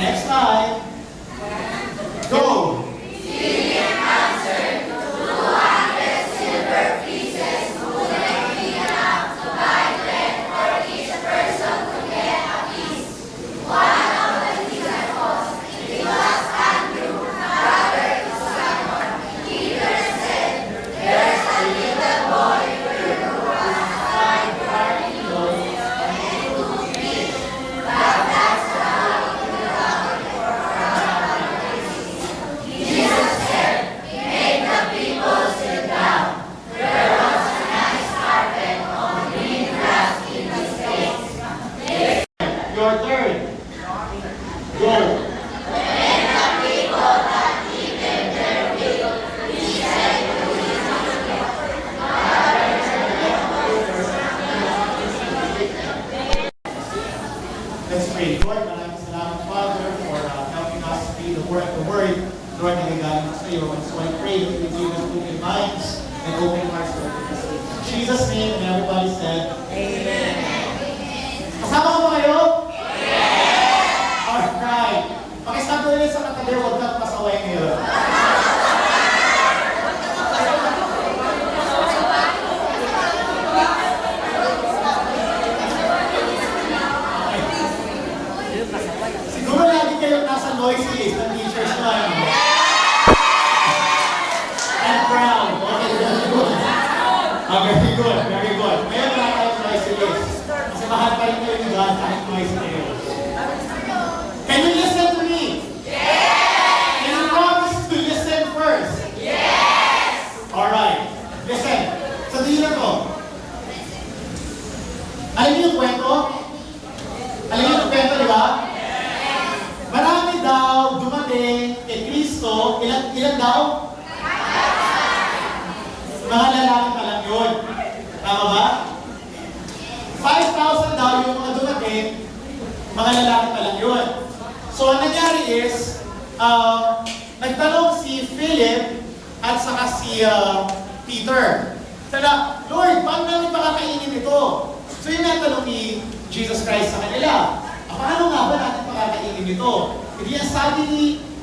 Next slide. Go. Your turn. Go. Let's pray. Lord, maraming salamat, Father, for helping us be the word. Lord, nagagaling sa iyo. And so I pray that you give us open minds and open hearts to this. In Jesus' name, and everybody said, Amen. Kasama ko ba kayo? Yes! Alright. Pakisabi ulit sa katabi, huwag kang pasaway ngayon. Siguro lagi kayo nasa noisy list ng teachers mo. And proud. Okay, very good. Very good, very good. Ngayon na tayo noisy list. Kasi mahal pa rin kayo ni God kahit noisy kayo. Can you listen to me? Yes! Can you promise to listen first? Yes! Alright. Listen. Sabihin na to. Alam niyo yung kwento? Alam niyo yung kwento, di ba? Marami daw dumating kay Kristo. Ilan daw? Mga lalaki pa lang yun. Tama ba? 5,000 daw yung mga dumating. Mga lalaki pa lang yun. So, ang nangyari is, nagtanong si Philip at saka si Peter. Sana, Lord, paano namin pakakainin ito? So, yung natanong ni Jesus Christ sa kanila. Paano nga ba natin pakakainin ito? Hindi ang sabi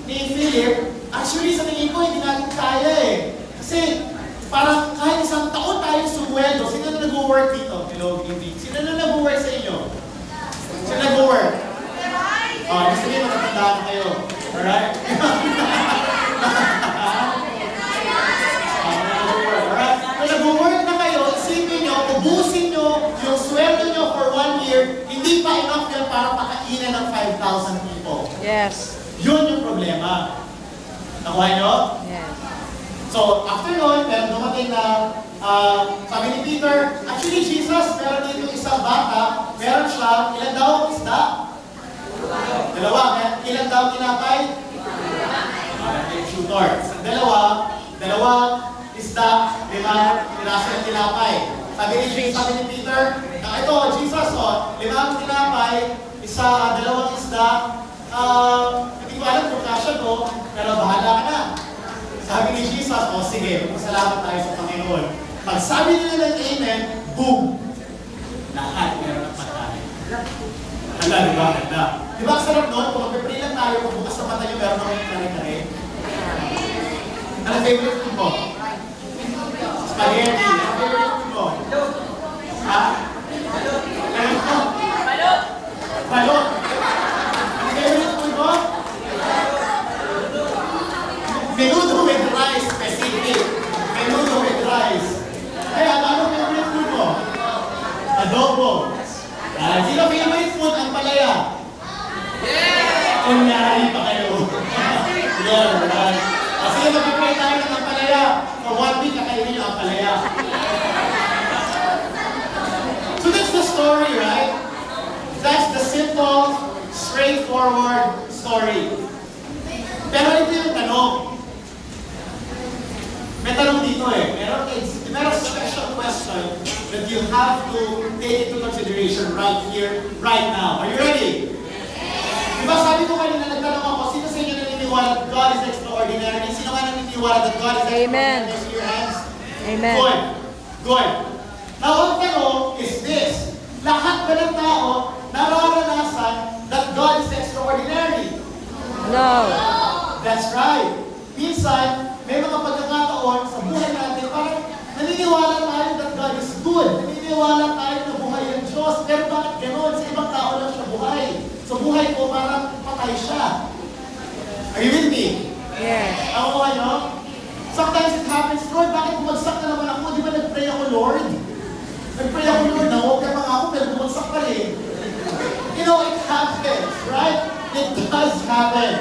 ni Philip, actually sa tingin ko hindi natin kaya eh. Kasi parang kahit isang taon tayo sumweldo, sino na nag-work dito? Hello, hindi. Sino na nag-work sa inyo? Sino nag-work? Gusto niyo matatandaan kayo. Alright? Alright? Kung nag-work na kayo, isipin nyo, ubusin nyo yung sweldo nyo for 1 year, hindi pa enough yan para pakainan ng 5,000 people. Yes. Yun yung problema. Nakuha nyo? Yes. So, after nun, meron dumating na, sabi ni Peter, actually Jesus, meron dito isang bata, meron siya, ilan daw isda? Dalawa. Ilan daw tinapay? Shooter. Dalawang isda, 5 piraso ng tinapay. Sabi ni Peter, ito, Jesus, 5 tinapay, dalawang isda, hindi ko alam kung kasya to, pero bahala ka na. Sabi ni Jesus, sige, masalamat tayo sa Panginoon. Pag sabi nila ng amen, boom! Lahat meron ng pagkain. Hala, di ba? Handa. Di ba ang sarap nun? Kung mag-pray lang tayo, kung bukas na mata nyo, meron akong kare-kare. Ano favorite food mo? Spaghetti. Ano favorite food mo? Ha? Balot. Balot. Ano favorite food mo? Menudo with rice, specific. Menudo with rice. Kaya, ano favorite food mo? Adobo. Sino favorite food ang palaya? Yeah! Kunyari pa kayo. Yeah, right. Sige, mag-pray tayo ng palaya. For 1 week, kakainin nyo ang palaya. So that's the story, right? That's the simple, straightforward story. Pero ito yung tanong. May tanong dito eh. Meron special question that you have to take into consideration right here, right now. Are you ready? Diba sabi ko kanina, nagtanong ako, sino sa inyo naniniwala that God is extraordinary? Sino ka naniniwala that God is extraordinary? Raise your hands. Amen. Good. Good. Now, ang tanong is this. Lahat ba ng tao nararanasan that God is extraordinary? No. That's right. Minsan, may mga pagkakataon sa buhay natin, parang naniniwala tayo that God is good. Naniniwala tayo na buhay ang Diyos. Pero bakit gano'n? Sa ibang tao lang siya buhay. Sa buhay ko, parang patay siya. Are you with me? Yes. Ako ko ano? Sometimes it happens, Lord, bakit bumagsak na naman ako? Di ba nag-pray ako, Lord? Nag-pray ako, Lord, na-okay pa nga ako, pero bumagsak pa rin. You know, it happens, right? It does happen.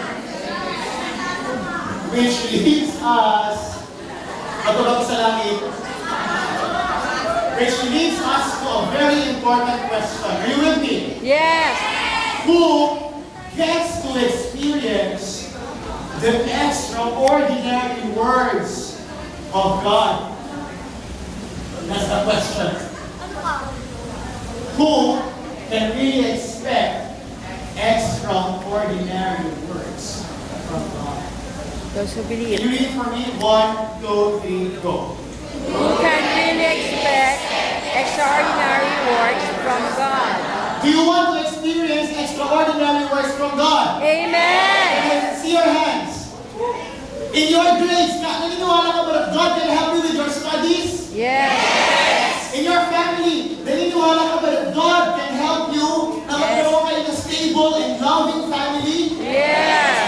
Which leads us, matulog sa langit, which leads us to a very important question. Are you with me? Yes. Who gets to experience the extraordinary words of God? That's the question. Who can really expect extraordinary words from God? Those who Can believe. you read it for me? 1, 2, 3, go. Who can really expect extraordinary works from God? Do you want to experience extraordinary words from God? Amen. Okay, see your hands. In your grades, naniniwala ka ba that God can help you with your studies? Yes. In your family, naniniwala ka ba that God can help you na magkaroon kayo ng stable and loving family? Yes.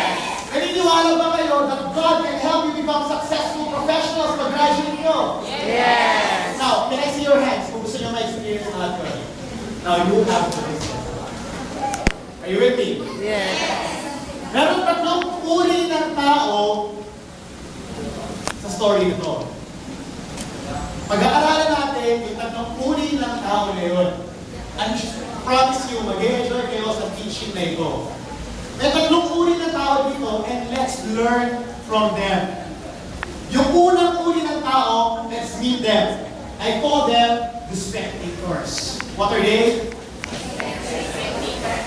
Naniniwala ba kayo that God can help you become successful professionals pag-graduate nyo? Yes. Now, can I see your hands kung gusto nyo ma-experience ang lahat ko? Now, you have to listen. Are you with me? Yes. Meron tatlong uri ng tao sa story nito. Pag-aaralan natin yung tatlong uri ng tao na yun. And promise you, mag-enjoy kayo sa teaching na ito. May tatlong uri ng tao dito and let's learn from them. Yung unang uri ng tao, let's meet them. I call them the spectators. What are they?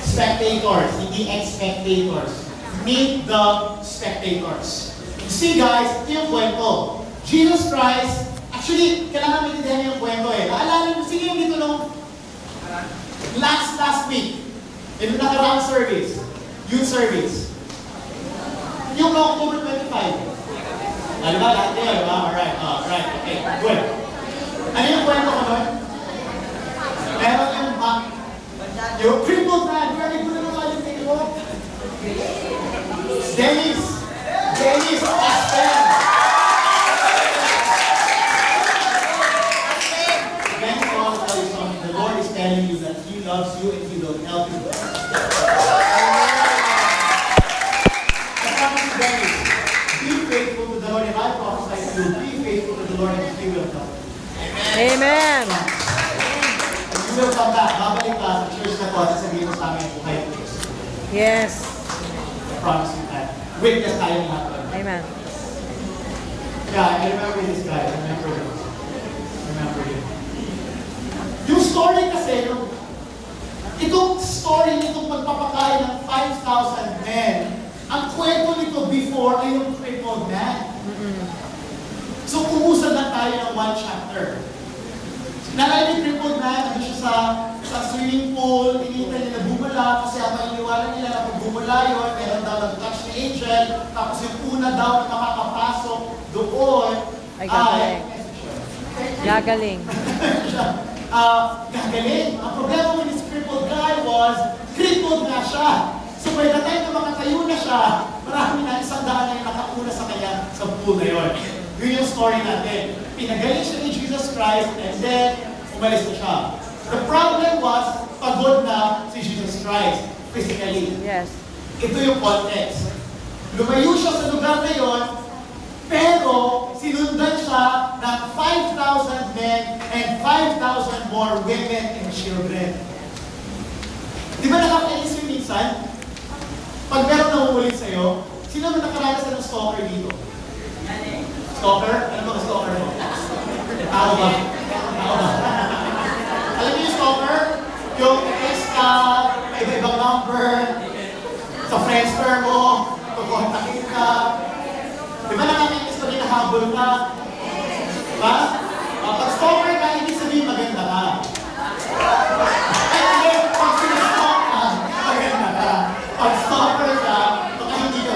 Spectators, hindi spectators. Meet the spectators. You see guys, ito yung kwento. Jesus Christ, actually, kailangan maintindihan yung kwento eh. Naalala mo, sige yung dito nung last week, in nakaraang service, youth service. Yung October 25. Ano ba? Lahat yun, diba? Alright, okay, good. Ano yung kwento ko nun? Meron yung crippled man, very good na naman yung tingin mo. Dennis Aspen. Again, I want to tell you something. The Lord is telling you that He loves you and He will help you. I promise you, Dennis, be faithful to the Lord, and I prophesy to you, be faithful to the Lord and He will help you. Amen. You will come back. Babalik ka sa church na to at sasabihin mo sa amin ang buhay ko. Yes. I promise you that. Witness tayo lahat. Amen. Yeah, I remember this guy. I remember him. Yung story kasi, itong story nitong pagpapakain ng 5,000 men, ang kwento nito before ay yung crippled man. So, umusad lang tayo ng one chapter. Nalala yung crippled man, ano siya sa swimming pool, tinita nila bumula, kasi ang maniniwala nila na pag bumula yun, meron daw nag-touch ni angel, tapos yung una daw na makakapasok doon Ay, gagaling. Gagaling. Gagaling. Ang problema with this crippled guy was, crippled na siya. So by the time na makatayo na siya, marami na 100 na yung nakauna sa kanya sa pool na yun. Yun yung story natin. Pinagaling siya ni Jesus Christ and then umalis na siya. The problem was, pagod na si Jesus Christ physically. Yes. Ito yung context. Lumayo siya sa lugar na yun, pero sinundan siya ng 5,000 men and 5,000 more women and children. Di ba nakakainis yung minsan? Pag meron nangungulit sa'yo, sino ba nakaranas ng stalker dito? Stalker? Ano ba ang stalker mo? Tao ba? Alam niyo yung stalker? Yung text ka, iba-ibang number, sa Friendster mo, kukontakin ka. Di ba nakakainis pag hinahabol ka? Diba? Pag stalker ka, hindi sabihin maganda ka. Ay, hindi, pag sinistalk ka, maganda ka. Pag stalker ka, baka hindi ka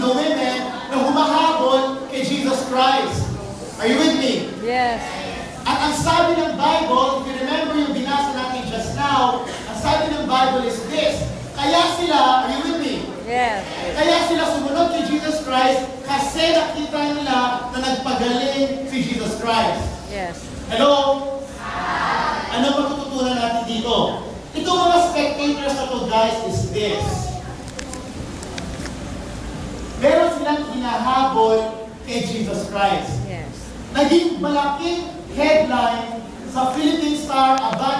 the women na humahabol kay Jesus Christ. Are you with me? Yes. At ang sabi ng Bible, if you remember yung binasa natin just now, ang sabi ng Bible is this, kaya sila, are you with me? Yes. Kaya sila sumunod kay Jesus Christ kasi nakita nila na nagpagaling si Jesus Christ. Yes. Hello? Ano matututunan natin dito? Itong mga spectators na to, guys, is this. Meron silang hinahabol kay Jesus Christ. Yes. Naging malaking headline sa Philippine Star, Abante